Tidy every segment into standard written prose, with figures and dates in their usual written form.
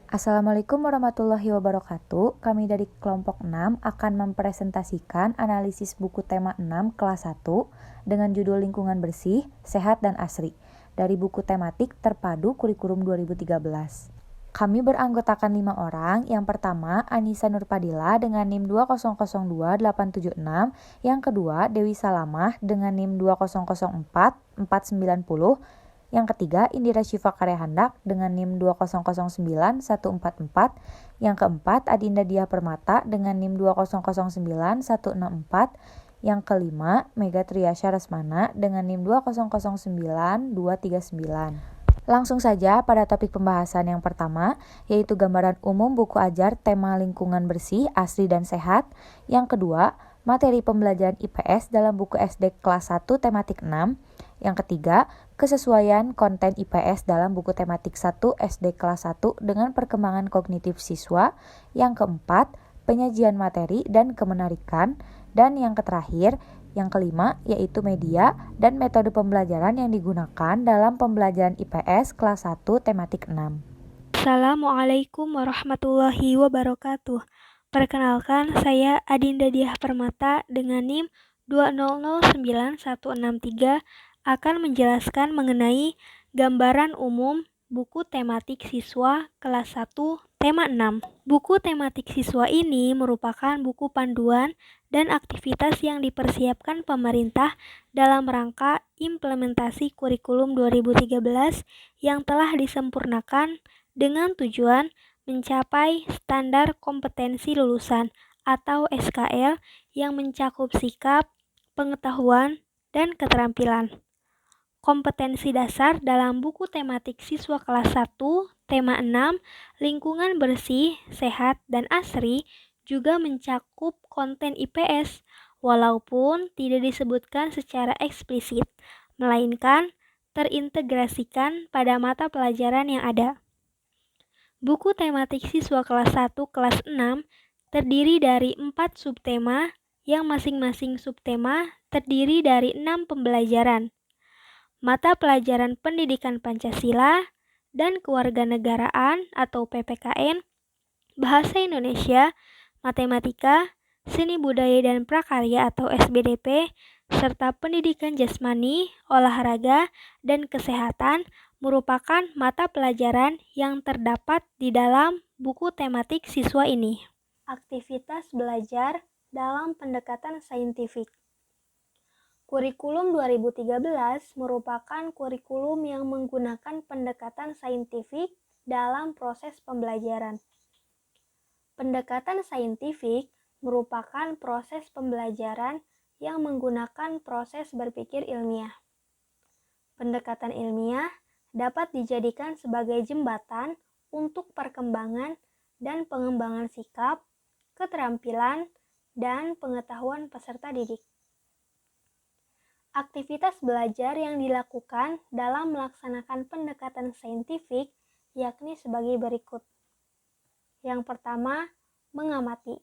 Assalamualaikum warahmatullahi wabarakatuh. Kami dari kelompok 6 akan mempresentasikan analisis buku tema 6 kelas 1 dengan judul Lingkungan Bersih, Sehat, dan Asri dari buku tematik Terpadu Kurikulum 2013. Kami beranggotakan 5 orang. Yang pertama, Anissa Nurpadila dengan NIM 2002876. Yang kedua, Dewi Salamah dengan NIM 2004490. Yang ketiga, Indira Syifa Karyahandak dengan NIM 2009144. Yang keempat, Adinda Diah Permata dengan NIM 2009164. Yang kelima, Mega Triasya Resmana dengan NIM 2009239. Langsung saja pada topik pembahasan yang pertama, yaitu gambaran umum buku ajar tema lingkungan bersih, asri, dan sehat. Yang kedua, materi pembelajaran IPS dalam buku SD kelas 1 tematik 6. Yang ketiga, kesesuaian konten IPS dalam buku tematik 1 SD kelas 1 dengan perkembangan kognitif siswa. Yang keempat, penyajian materi dan kemenarikan. Dan yang terakhir, yang kelima, yaitu media dan metode pembelajaran yang digunakan dalam pembelajaran IPS kelas 1 tematik 6. Assalamualaikum warahmatullahi wabarakatuh. Perkenalkan, saya Adinda Diah Permata dengan NIM 2009163 akan menjelaskan mengenai gambaran umum buku tematik siswa kelas 1 tema 6. Buku tematik siswa ini merupakan buku panduan dan aktivitas yang dipersiapkan pemerintah dalam rangka implementasi kurikulum 2013 yang telah disempurnakan dengan tujuan mencapai standar kompetensi lulusan atau SKL yang mencakup sikap, pengetahuan, dan keterampilan. Kompetensi dasar dalam buku tematik siswa kelas 1, tema 6, lingkungan bersih, sehat, dan asri juga mencakup konten IPS, walaupun tidak disebutkan secara eksplisit, melainkan terintegrasikan pada mata pelajaran yang ada. Buku tematik siswa kelas 1 kelas 6 terdiri dari 4 subtema yang masing-masing subtema terdiri dari 6 pembelajaran. Mata pelajaran Pendidikan Pancasila dan Kewarganegaraan atau PPKN, Bahasa Indonesia, Matematika, Seni Budaya dan Prakarya atau SBDP, serta Pendidikan Jasmani, Olahraga, dan Kesehatan merupakan mata pelajaran yang terdapat di dalam buku tematik siswa ini. Aktivitas belajar dalam pendekatan saintifik. Kurikulum 2013 merupakan kurikulum yang menggunakan pendekatan saintifik dalam proses pembelajaran. Pendekatan saintifik merupakan proses pembelajaran yang menggunakan proses berpikir ilmiah. Pendekatan ilmiah dapat dijadikan sebagai jembatan untuk perkembangan dan pengembangan sikap, keterampilan, dan pengetahuan peserta didik. Aktivitas belajar yang dilakukan dalam melaksanakan pendekatan saintifik yakni sebagai berikut. Yang pertama, mengamati.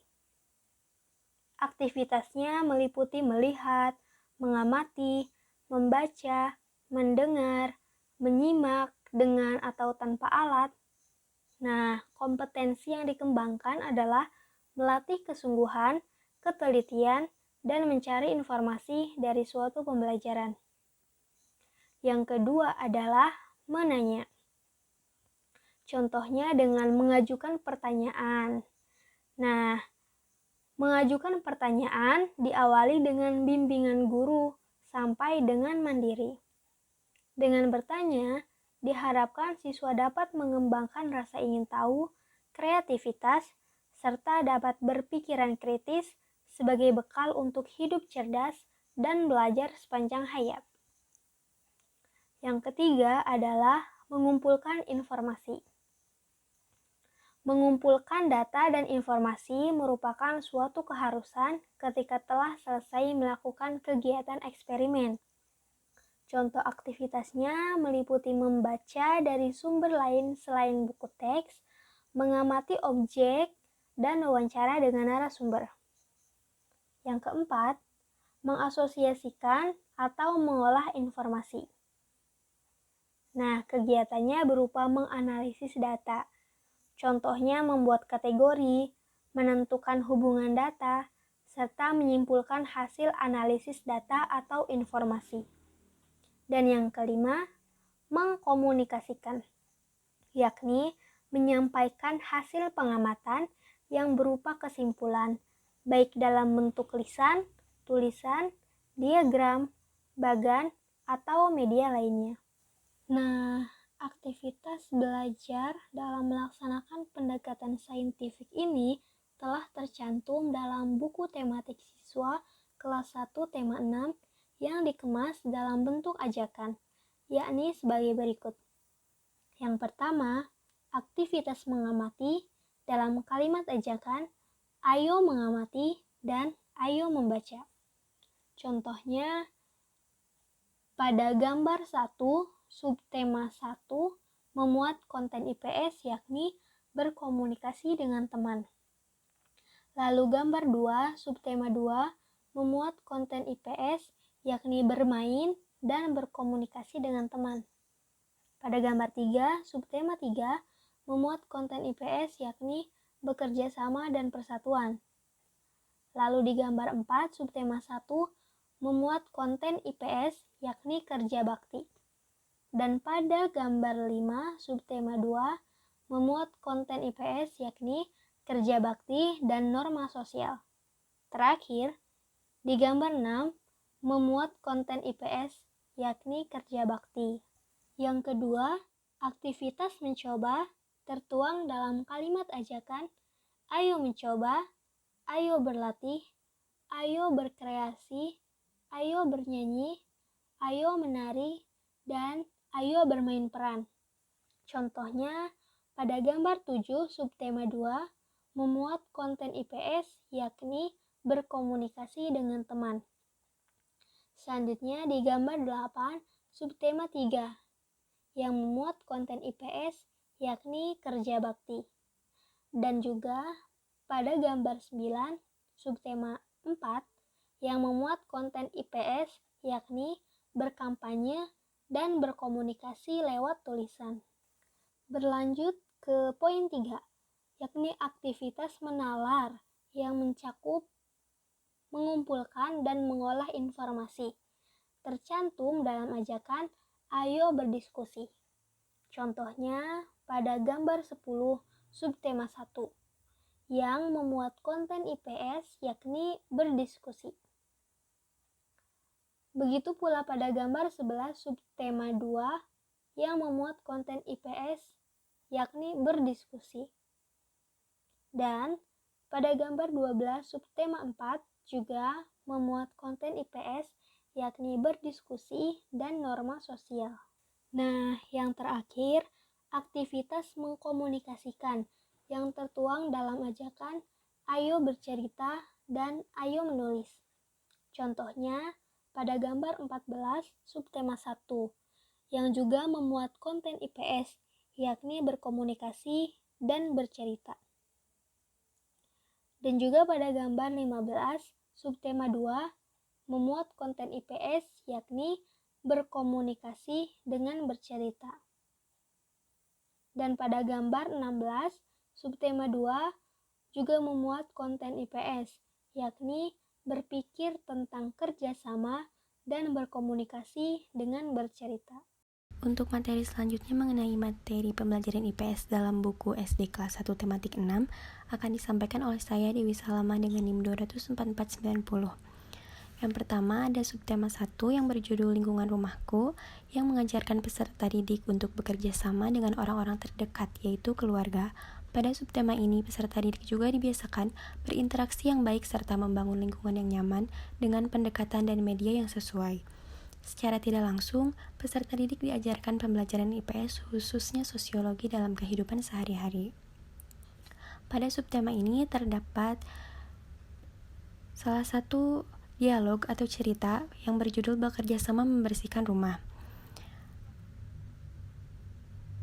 Aktivitasnya meliputi melihat, mengamati, membaca, mendengar, menyimak dengan atau tanpa alat. Nah, kompetensi yang dikembangkan adalah melatih kesungguhan, ketelitian, dan mencari informasi dari suatu pembelajaran. Yang kedua adalah menanya. Contohnya dengan mengajukan pertanyaan. Nah, mengajukan pertanyaan diawali dengan bimbingan guru sampai dengan mandiri. Dengan bertanya, diharapkan siswa dapat mengembangkan rasa ingin tahu, kreativitas, serta dapat berpikiran kritis sebagai bekal untuk hidup cerdas dan belajar sepanjang hayat. Yang ketiga adalah mengumpulkan informasi. Mengumpulkan data dan informasi merupakan suatu keharusan ketika telah selesai melakukan kegiatan eksperimen. Contoh aktivitasnya meliputi membaca dari sumber lain selain buku teks, mengamati objek, dan wawancara dengan narasumber. Yang keempat, mengasosiasikan atau mengolah informasi. Nah, kegiatannya berupa menganalisis data, Contohnya membuat kategori, menentukan hubungan data, serta menyimpulkan hasil analisis data atau informasi. Dan yang kelima, mengkomunikasikan, yakni menyampaikan hasil pengamatan yang berupa kesimpulan, baik dalam bentuk lisan, tulisan, diagram, bagan, atau media lainnya. Nah, aktivitas belajar dalam melaksanakan pendekatan saintifik ini telah tercantum dalam buku tematik siswa kelas 1 tema 6 yang dikemas dalam bentuk ajakan, yakni sebagai berikut. Yang pertama, aktivitas mengamati dalam kalimat ajakan, ayo mengamati dan ayo membaca. Contohnya, pada gambar 1, subtema 1 memuat konten IPS yakni berkomunikasi dengan teman. Lalu gambar 2, subtema 2 memuat konten IPS yakni bermain dan berkomunikasi dengan teman. Pada gambar 3, subtema 3 memuat konten IPS yakni bekerja sama dan persatuan. Lalu di gambar 4, subtema 1 memuat konten IPS yakni kerja bakti. Dan pada gambar 5, subtema 2 memuat konten IPS yakni kerja bakti dan norma sosial. Terakhir, di gambar 6 memuat konten IPS yakni kerja bakti. Yang kedua, aktivitas mencoba tertuang dalam kalimat ajakan, ayo mencoba, ayo berlatih, ayo berkreasi, ayo bernyanyi, ayo menari, dan ayo bermain peran. Contohnya, pada gambar 7 subtema 2 memuat konten IPS yakni berkomunikasi dengan teman. Selanjutnya di gambar 8 subtema 3 yang memuat konten IPS yakni kerja bakti. Dan juga pada gambar 9 subtema 4 yang memuat konten IPS yakni berkampanye dan berkomunikasi lewat tulisan. Berlanjut ke poin 3, yakni aktivitas menalar yang mencakup mengumpulkan dan mengolah informasi. Tercantum dalam ajakan ayo berdiskusi. Contohnya pada gambar 10 subtema 1 yang memuat konten IPS yakni berdiskusi. Begitu pula pada gambar 11 subtema 2 yang memuat konten IPS yakni berdiskusi. Dan pada gambar 12 subtema 4 juga memuat konten IPS yakni berdiskusi dan norma sosial. Nah, yang terakhir, aktivitas mengkomunikasikan yang tertuang dalam ajakan ayo bercerita dan ayo menulis. Contohnya, pada gambar 14 subtema 1 yang juga memuat konten IPS yakni berkomunikasi dan bercerita. Dan juga pada gambar 15 subtema 2 memuat konten IPS yakni berkomunikasi dengan bercerita. Dan pada gambar 16 subtema 2 juga memuat konten IPS yakni berpikir tentang kerjasama dan berkomunikasi dengan bercerita. Untuk materi selanjutnya mengenai materi pembelajaran IPS dalam buku SD kelas 1 tematik 6 akan disampaikan oleh saya Dewi Salama dengan NIM 24490. Yang pertama ada subtema 1 yang berjudul Lingkungan Rumahku yang mengajarkan peserta didik untuk bekerja sama dengan orang-orang terdekat yaitu keluarga. Pada subtema ini peserta didik juga dibiasakan berinteraksi yang baik serta membangun lingkungan yang nyaman dengan pendekatan dan media yang sesuai. Secara tidak langsung, peserta didik diajarkan pembelajaran IPS khususnya sosiologi dalam kehidupan sehari-hari. Pada subtema ini terdapat salah satu dialog atau cerita yang berjudul Bekerja Sama Membersihkan Rumah.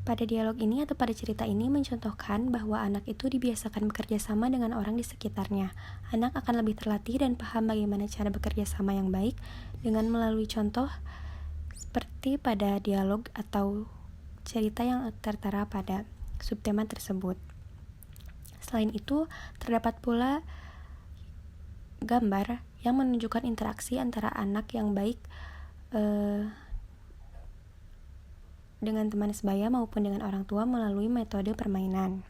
Pada dialog ini atau pada cerita ini mencontohkan bahwa anak itu dibiasakan bekerja sama dengan orang di sekitarnya. Anak akan lebih terlatih dan paham bagaimana cara bekerja sama yang baik dengan melalui contoh seperti pada dialog atau cerita yang tertera pada subtema tersebut. Selain itu, terdapat pula gambar yang menunjukkan interaksi antara anak yang baik dengan teman sebaya maupun dengan orang tua melalui metode permainan.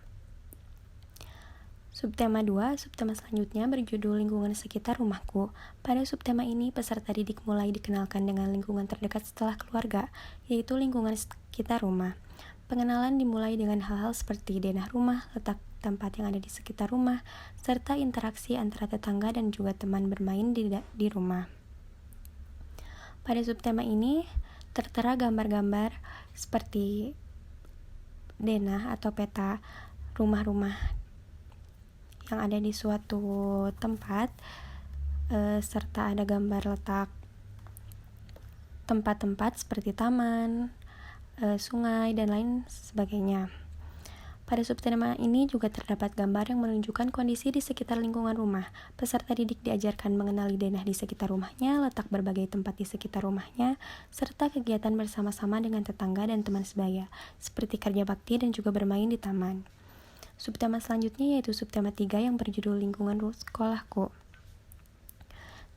Subtema 2, subtema selanjutnya berjudul lingkungan sekitar rumahku. Pada subtema ini, peserta didik mulai dikenalkan dengan lingkungan terdekat setelah keluarga, yaitu lingkungan sekitar rumah. Pengenalan dimulai dengan hal-hal seperti denah rumah, letak tempat yang ada di sekitar rumah, serta interaksi antara tetangga dan juga teman bermain di rumah. Pada subtema ini, tertera gambar-gambar seperti denah atau peta rumah-rumah yang ada di suatu tempat, serta ada gambar letak tempat-tempat seperti taman, sungai, dan lain sebagainya. Pada subtema ini juga terdapat gambar yang menunjukkan kondisi di sekitar lingkungan rumah. Peserta didik diajarkan mengenali denah di sekitar rumahnya, letak berbagai tempat di sekitar rumahnya, serta kegiatan bersama-sama dengan tetangga dan teman sebaya, seperti kerja bakti dan juga bermain di taman. Subtema selanjutnya yaitu subtema 3 yang berjudul lingkungan sekolahku.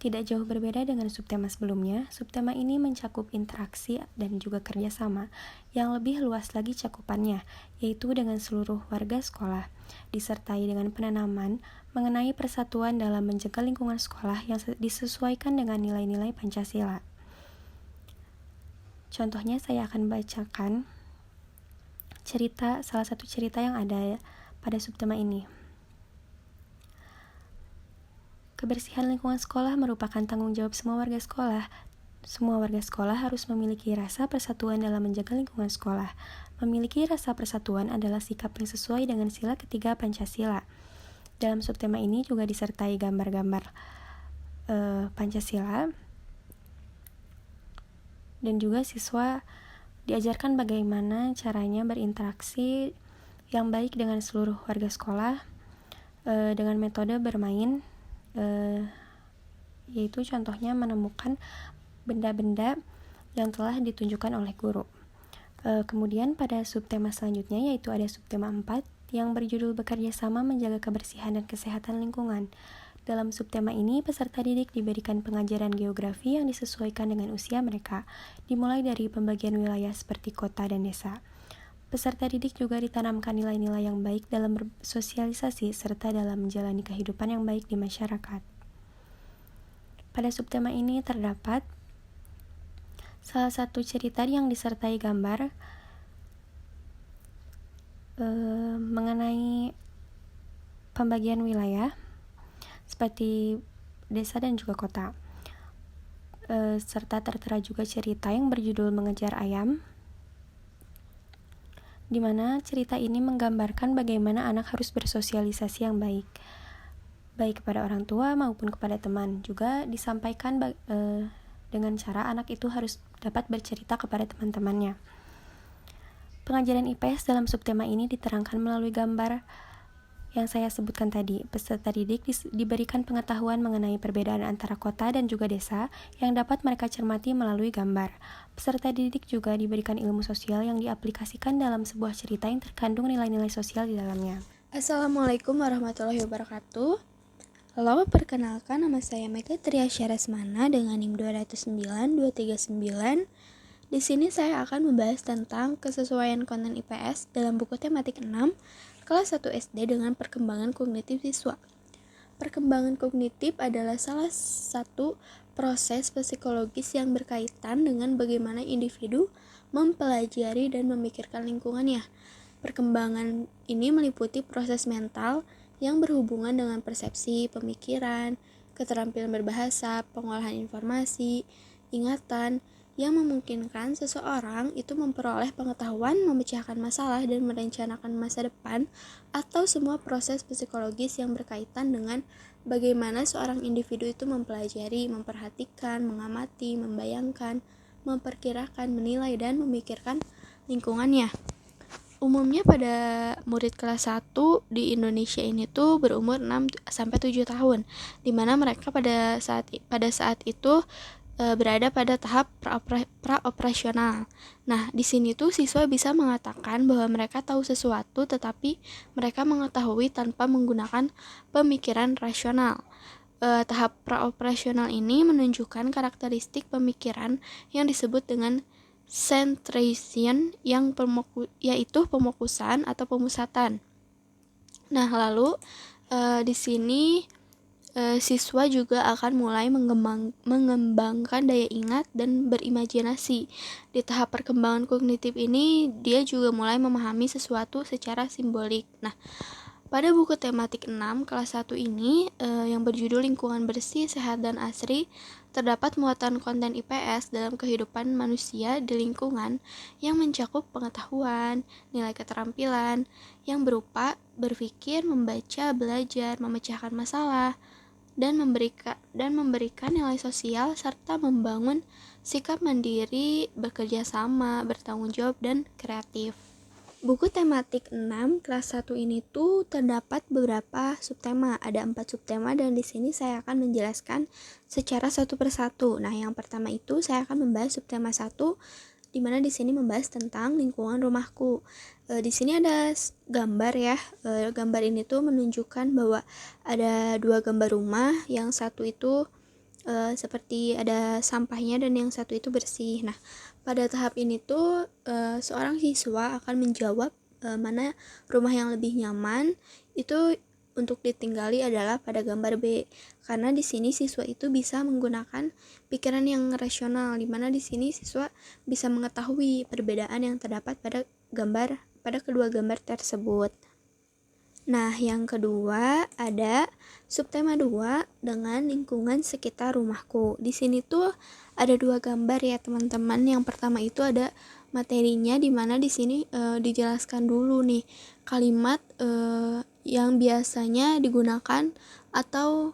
Tidak jauh berbeda dengan subtema sebelumnya, subtema ini mencakup interaksi dan juga kerjasama yang lebih luas lagi cakupannya, yaitu dengan seluruh warga sekolah, disertai dengan penanaman mengenai persatuan dalam menjaga lingkungan sekolah yang disesuaikan dengan nilai-nilai Pancasila. Contohnya saya akan bacakan salah satu cerita yang ada pada subtema ini. Kebersihan lingkungan sekolah merupakan tanggung jawab semua warga sekolah. Semua warga sekolah harus memiliki rasa persatuan dalam menjaga lingkungan sekolah. Memiliki rasa persatuan adalah sikap yang sesuai dengan sila ketiga Pancasila. Dalam subtema ini juga disertai gambar-gambar Pancasila, dan juga siswa diajarkan bagaimana caranya berinteraksi yang baik dengan seluruh warga sekolah dengan metode bermain, yaitu contohnya menemukan benda-benda yang telah ditunjukkan oleh guru. Kemudian pada subtema selanjutnya yaitu ada subtema 4 yang berjudul bekerja sama menjaga kebersihan dan kesehatan lingkungan. Dalam subtema ini, peserta didik diberikan pengajaran geografi yang disesuaikan dengan usia mereka, dimulai dari pembagian wilayah seperti kota dan desa. Peserta didik juga ditanamkan nilai-nilai yang baik dalam bersosialisasi serta dalam menjalani kehidupan yang baik di masyarakat. Pada subtema ini terdapat salah satu cerita yang disertai gambar mengenai pembagian wilayah seperti desa dan juga kota. Serta tertera juga cerita yang berjudul Mengejar Ayam, di mana cerita ini menggambarkan bagaimana anak harus bersosialisasi yang baik kepada orang tua maupun kepada teman. Juga disampaikan dengan cara anak itu harus dapat bercerita kepada teman-temannya. Pengajaran IPS dalam subtema ini diterangkan melalui gambar yang saya sebutkan tadi. Peserta didik diberikan pengetahuan mengenai perbedaan antara kota dan juga desa yang dapat mereka cermati melalui gambar. Peserta didik juga diberikan ilmu sosial yang diaplikasikan dalam sebuah cerita yang terkandung nilai-nilai sosial di dalamnya. Assalamualaikum warahmatullahi wabarakatuh. Halo, perkenalkan nama saya Mega Tria Syarasmana dengan NIM 209-239. Di sini saya akan membahas tentang kesesuaian konten IPS dalam buku tematik 6 kelas 1 SD dengan perkembangan kognitif siswa. Perkembangan kognitif adalah salah satu proses psikologis yang berkaitan dengan bagaimana individu mempelajari dan memikirkan lingkungannya. Perkembangan ini meliputi proses mental yang berhubungan dengan persepsi, pemikiran, keterampilan berbahasa, pengolahan informasi, ingatan, yang memungkinkan seseorang itu memperoleh pengetahuan, memecahkan masalah, dan merencanakan masa depan, atau semua proses psikologis yang berkaitan dengan bagaimana seorang individu itu mempelajari, memperhatikan, mengamati, membayangkan, memperkirakan, menilai, dan memikirkan lingkungannya. Umumnya pada murid kelas 1 di Indonesia ini tuh berumur 6-7 tahun, di mana mereka pada saat itu berada pada tahap praoperasional. Nah, di sini tuh siswa bisa mengatakan bahwa mereka tahu sesuatu tetapi mereka mengetahui tanpa menggunakan pemikiran rasional. Tahap praoperasional ini menunjukkan karakteristik pemikiran yang disebut dengan centration, yaitu pemokusan atau pemusatan. Nah, lalu di sini siswa juga akan mulai mengembangkan daya ingat dan berimajinasi. Di tahap perkembangan kognitif ini, dia juga mulai memahami sesuatu secara simbolik. Nah, pada buku tematik 6 kelas 1 ini yang berjudul Lingkungan Bersih, Sehat, dan Asri, terdapat muatan konten IPS dalam kehidupan manusia di lingkungan yang mencakup pengetahuan, nilai keterampilan yang berupa berpikir, membaca, belajar, memecahkan masalah, dan memberikan nilai sosial serta membangun sikap mandiri, bekerja sama, bertanggung jawab, dan kreatif. Buku tematik 6 kelas 1 ini tuh terdapat beberapa subtema, ada 4 subtema dan di sini saya akan menjelaskan secara satu persatu. Nah, yang pertama itu saya akan membahas subtema 1 di mana di sini membahas tentang lingkungan rumahku. Di sini ada gambar ya. Gambar ini tuh menunjukkan bahwa ada 2 gambar rumah, yang satu itu seperti ada sampahnya dan yang satu itu bersih. Nah, pada tahap ini tuh seorang siswa akan menjawab mana rumah yang lebih nyaman itu untuk ditinggali adalah pada gambar B. Karena di sini siswa itu bisa menggunakan pikiran yang rasional, di mana di sini siswa bisa mengetahui perbedaan yang terdapat pada kedua gambar tersebut. Nah, yang kedua ada subtema 2 dengan lingkungan sekitar rumahku. Di sini tuh ada 2 gambar ya, teman-teman. Yang pertama itu ada materinya, di mana di sini dijelaskan dulu nih kalimat yang biasanya digunakan atau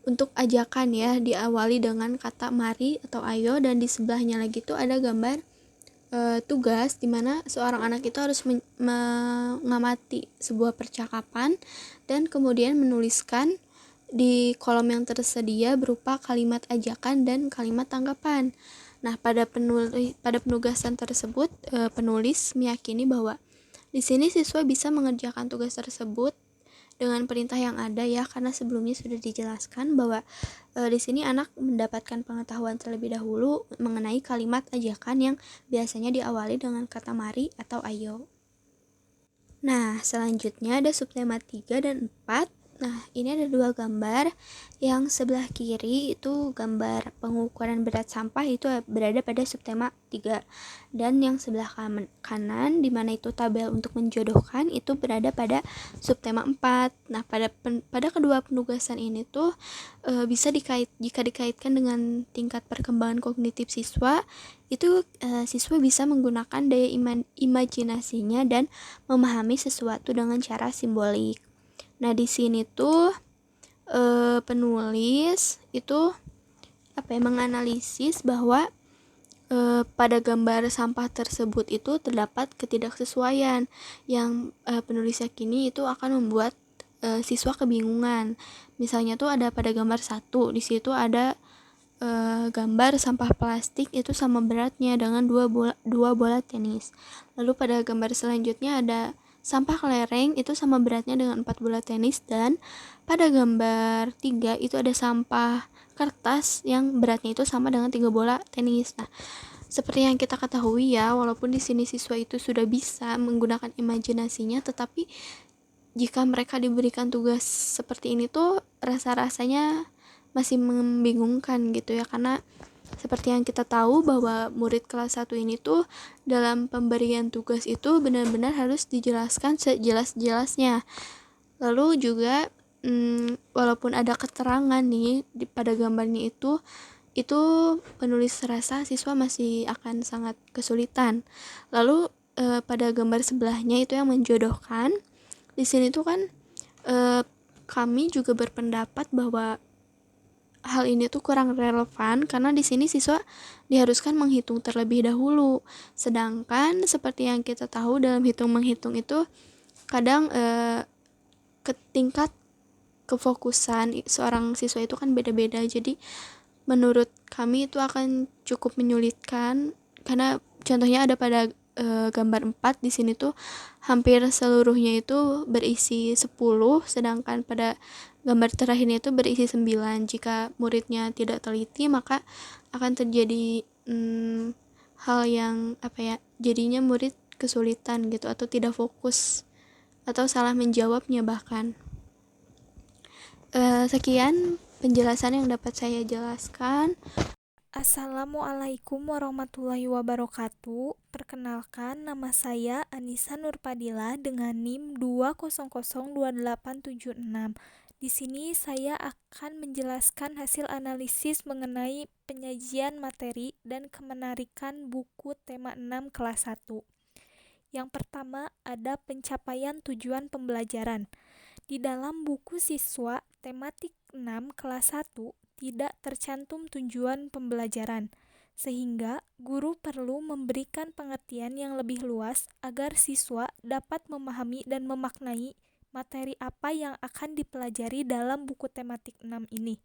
untuk ajakan ya, diawali dengan kata mari atau ayo, dan di sebelahnya lagi tuh ada gambar tugas di mana seorang anak itu harus mengamati sebuah percakapan dan kemudian menuliskan di kolom yang tersedia berupa kalimat ajakan dan kalimat tanggapan. Nah, pada penugasan tersebut penulis meyakini bahwa di sini siswa bisa mengerjakan tugas tersebut dengan perintah yang ada ya, karena sebelumnya sudah dijelaskan bahwa di sini anak mendapatkan pengetahuan terlebih dahulu mengenai kalimat ajakan yang biasanya diawali dengan kata mari atau ayo. Nah, selanjutnya ada subtema 3 dan 4. Nah, ini ada 2 gambar. Yang sebelah kiri itu gambar pengukuran berat sampah, itu berada pada subtema 3. Dan yang sebelah kanan di mana itu tabel untuk menjodohkan itu berada pada subtema 4. Nah, pada kedua penugasan ini tuh bisa jika dikaitkan dengan tingkat perkembangan kognitif siswa, itu siswa bisa menggunakan daya imajinasinya dan memahami sesuatu dengan cara simbolik. Nah, di sini tuh penulis itu menganalisis bahwa pada gambar sampah tersebut itu terdapat ketidaksesuaian yang penulis yakini itu akan membuat siswa kebingungan. Misalnya tuh ada pada gambar 1, di situ ada gambar sampah plastik itu sama beratnya dengan 2 bola tenis. Lalu pada gambar selanjutnya ada sampah kelereng itu sama beratnya dengan 4 bola tenis, dan pada gambar 3 itu ada sampah kertas yang beratnya itu sama dengan 3 bola tenis. Nah, seperti yang kita ketahui ya, walaupun di sini siswa itu sudah bisa menggunakan imajinasinya, tetapi jika mereka diberikan tugas seperti ini tuh rasa-rasanya masih membingungkan gitu ya, karena seperti yang kita tahu bahwa murid kelas 1 ini tuh dalam pemberian tugas itu benar-benar harus dijelaskan sejelas-jelasnya. Lalu juga walaupun ada keterangan nih pada gambarnya itu penulis rasa siswa masih akan sangat kesulitan. Lalu pada gambar sebelahnya itu yang menjodohkan, di sini tuh kan kami juga berpendapat bahwa hal ini tuh kurang relevan karena di sini siswa diharuskan menghitung terlebih dahulu. Sedangkan seperti yang kita tahu dalam hitung-menghitung itu kadang tingkat kefokusan seorang siswa itu kan beda-beda. Jadi menurut kami itu akan cukup menyulitkan karena contohnya ada pada gambar 4 di sini tuh hampir seluruhnya itu berisi 10, sedangkan pada gambar terakhirnya itu berisi 9. Jika muridnya tidak teliti, maka akan terjadi hal yang jadinya murid kesulitan gitu atau tidak fokus atau salah menjawabnya bahkan. Sekian penjelasan yang dapat saya jelaskan. Assalamualaikum warahmatullahi wabarakatuh. Perkenalkan, nama saya Anissa Nurpadila dengan NIM 2002876. Di sini saya akan menjelaskan hasil analisis mengenai penyajian materi dan kemenarikan buku tema 6 kelas 1. Yang pertama ada pencapaian tujuan pembelajaran. Di dalam buku siswa tematik 6 kelas 1 tidak tercantum tujuan pembelajaran, sehingga guru perlu memberikan pengertian yang lebih luas agar siswa dapat memahami dan memaknai materi apa yang akan dipelajari dalam buku tematik 6 ini.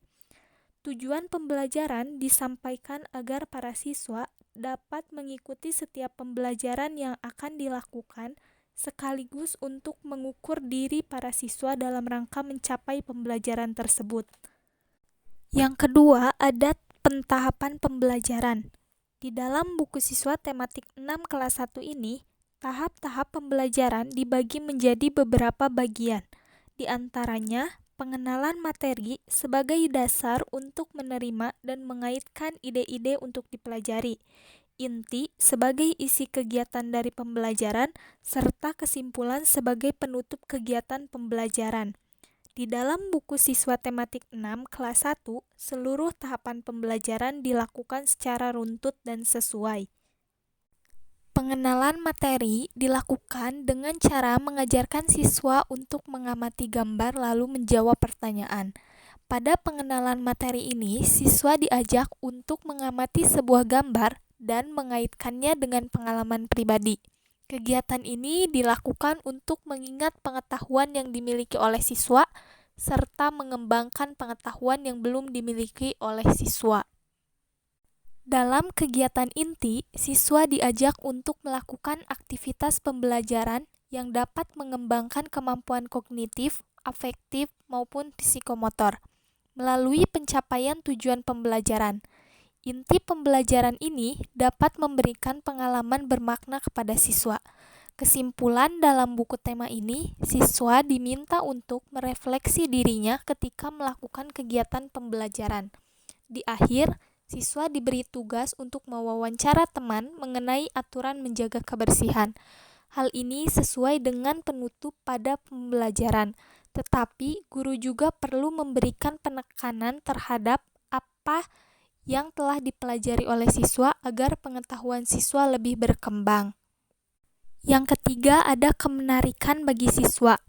Tujuan pembelajaran disampaikan agar para siswa dapat mengikuti setiap pembelajaran yang akan dilakukan sekaligus untuk mengukur diri para siswa dalam rangka mencapai pembelajaran tersebut. Yang kedua, ada pentahapan pembelajaran. Di dalam buku siswa tematik 6 kelas 1 ini, tahap-tahap pembelajaran dibagi menjadi beberapa bagian. Di antaranya, pengenalan materi sebagai dasar untuk menerima dan mengaitkan ide-ide untuk dipelajari. Inti sebagai isi kegiatan dari pembelajaran, serta kesimpulan sebagai penutup kegiatan pembelajaran. Di dalam buku siswa tematik 6 kelas 1, seluruh tahapan pembelajaran dilakukan secara runtut dan sesuai. Pengenalan materi dilakukan dengan cara mengajarkan siswa untuk mengamati gambar lalu menjawab pertanyaan. Pada pengenalan materi ini, siswa diajak untuk mengamati sebuah gambar dan mengaitkannya dengan pengalaman pribadi. Kegiatan ini dilakukan untuk mengingat pengetahuan yang dimiliki oleh siswa serta mengembangkan pengetahuan yang belum dimiliki oleh siswa. Dalam kegiatan inti, siswa diajak untuk melakukan aktivitas pembelajaran yang dapat mengembangkan kemampuan kognitif, afektif, maupun psikomotor melalui pencapaian tujuan pembelajaran. Inti pembelajaran ini dapat memberikan pengalaman bermakna kepada siswa. Kesimpulan dalam buku tema ini, siswa diminta untuk merefleksi dirinya ketika melakukan kegiatan pembelajaran. Di akhir, siswa diberi tugas untuk mewawancara teman mengenai aturan menjaga kebersihan. Hal ini sesuai dengan penutup pada pembelajaran, tetapi guru juga perlu memberikan penekanan terhadap apa yang telah dipelajari oleh siswa agar pengetahuan siswa lebih berkembang. Yang ketiga, ada kemenarikan bagi siswa.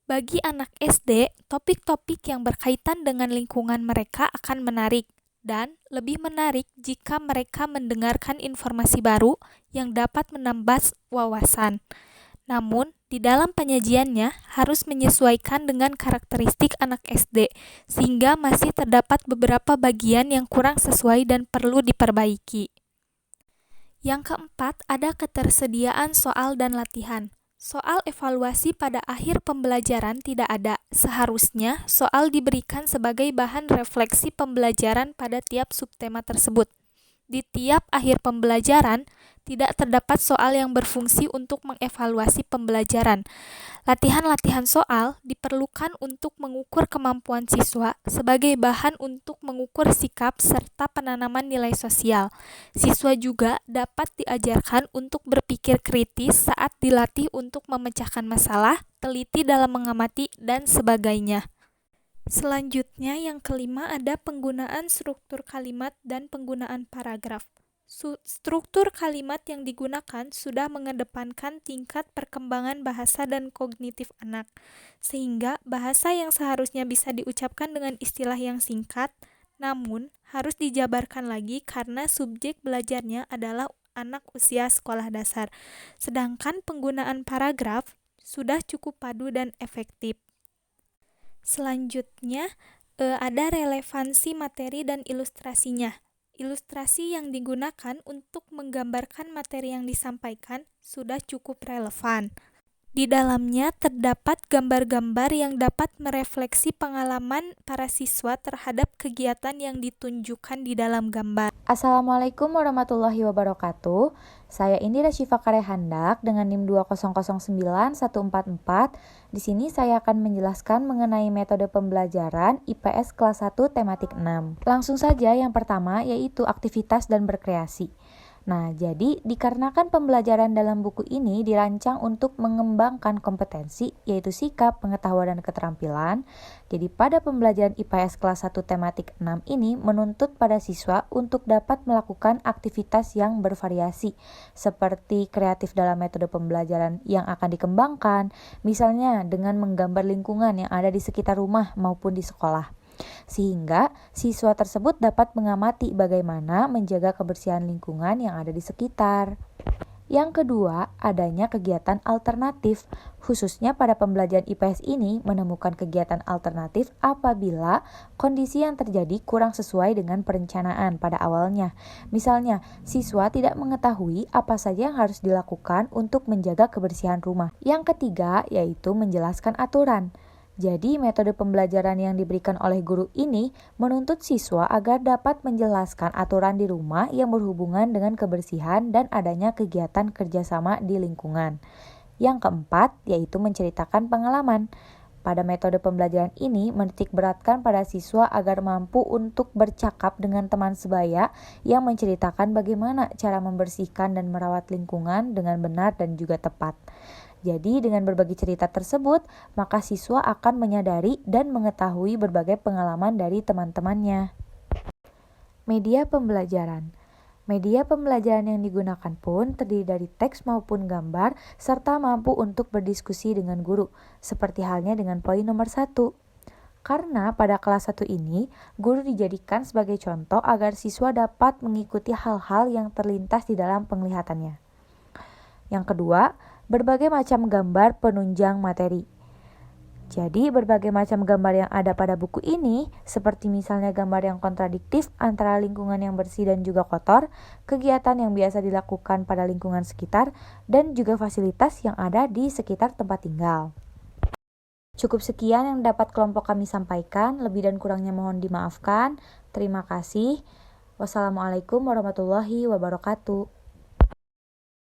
Bagi anak SD, topik-topik yang berkaitan dengan lingkungan mereka akan menarik, dan lebih menarik jika mereka mendengarkan informasi baru yang dapat menambah wawasan. Namun, di dalam penyajiannya harus menyesuaikan dengan karakteristik anak SD, sehingga masih terdapat beberapa bagian yang kurang sesuai dan perlu diperbaiki. Yang keempat, ada ketersediaan soal dan latihan. Soal evaluasi pada akhir pembelajaran tidak ada. Seharusnya, soal diberikan sebagai bahan refleksi pembelajaran pada tiap subtema tersebut. Di tiap akhir pembelajaran, tidak terdapat soal yang berfungsi untuk mengevaluasi pembelajaran. Latihan-latihan soal diperlukan untuk mengukur kemampuan siswa sebagai bahan untuk mengukur sikap serta penanaman nilai sosial. Siswa juga dapat diajarkan untuk berpikir kritis saat dilatih untuk memecahkan masalah, teliti dalam mengamati, dan sebagainya. Selanjutnya, yang kelima ada penggunaan struktur kalimat dan penggunaan paragraf. Struktur kalimat yang digunakan sudah mengedepankan tingkat perkembangan bahasa dan kognitif anak, sehingga bahasa yang seharusnya bisa diucapkan dengan istilah yang singkat, namun harus dijabarkan lagi karena subjek belajarnya adalah anak usia sekolah dasar. Sedangkan penggunaan paragraf sudah cukup padu dan efektif. Selanjutnya, ada relevansi materi dan ilustrasinya. ilustrasi yang digunakan untuk menggambarkan materi yang disampaikan sudah cukup relevan. Di dalamnya terdapat gambar-gambar yang dapat merefleksi pengalaman para siswa terhadap kegiatan yang ditunjukkan di dalam gambar. Assalamualaikum warahmatullahi wabarakatuh. Saya Indira Syifa Karehandak dengan NIM 2009144. Di sini saya akan menjelaskan mengenai metode pembelajaran IPS kelas 1 tematik 6. Langsung saja yang pertama yaitu aktivitas dan berkreasi. Nah, jadi dikarenakan pembelajaran dalam buku ini dirancang untuk mengembangkan kompetensi, yaitu sikap, pengetahuan, dan keterampilan. Jadi pada pembelajaran IPS kelas 1 tematik 6 ini menuntut pada siswa untuk dapat melakukan aktivitas yang bervariasi, seperti kreatif dalam metode pembelajaran yang akan dikembangkan, misalnya dengan menggambar lingkungan yang ada di sekitar rumah maupun di sekolah. Sehingga siswa tersebut dapat mengamati bagaimana menjaga kebersihan lingkungan yang ada di sekitar. Yang kedua, adanya kegiatan alternatif. Khususnya pada pembelajaran IPS ini menemukan kegiatan alternatif apabila kondisi yang terjadi kurang sesuai dengan perencanaan pada awalnya. Misalnya, siswa tidak mengetahui apa saja yang harus dilakukan untuk menjaga kebersihan rumah. Yang ketiga, yaitu menjelaskan aturan. Jadi, metode pembelajaran yang diberikan oleh guru ini menuntut siswa agar dapat menjelaskan aturan di rumah yang berhubungan dengan kebersihan dan adanya kegiatan kerjasama di lingkungan. Yang keempat, yaitu menceritakan pengalaman. Pada metode pembelajaran ini menitik beratkan pada siswa agar mampu untuk bercakap dengan teman sebaya yang menceritakan bagaimana cara membersihkan dan merawat lingkungan dengan benar dan juga tepat. Jadi dengan berbagi cerita tersebut, maka siswa akan menyadari dan mengetahui berbagai pengalaman dari teman-temannya. Media pembelajaran. Media pembelajaran yang digunakan pun terdiri dari teks maupun gambar, serta mampu untuk berdiskusi dengan guru, seperti halnya dengan poin nomor 1. Karena pada kelas 1 ini, guru dijadikan sebagai contoh agar siswa dapat mengikuti hal-hal yang terlintas di dalam penglihatannya. Yang kedua, berbagai macam gambar penunjang materi. Jadi, berbagai macam gambar yang ada pada buku ini, seperti misalnya gambar yang kontradiktif antara lingkungan yang bersih dan juga kotor, kegiatan yang biasa dilakukan pada lingkungan sekitar, dan juga fasilitas yang ada di sekitar tempat tinggal. Cukup sekian yang dapat kelompok kami sampaikan, lebih dan kurangnya mohon dimaafkan. Terima kasih. Wassalamualaikum warahmatullahi wabarakatuh.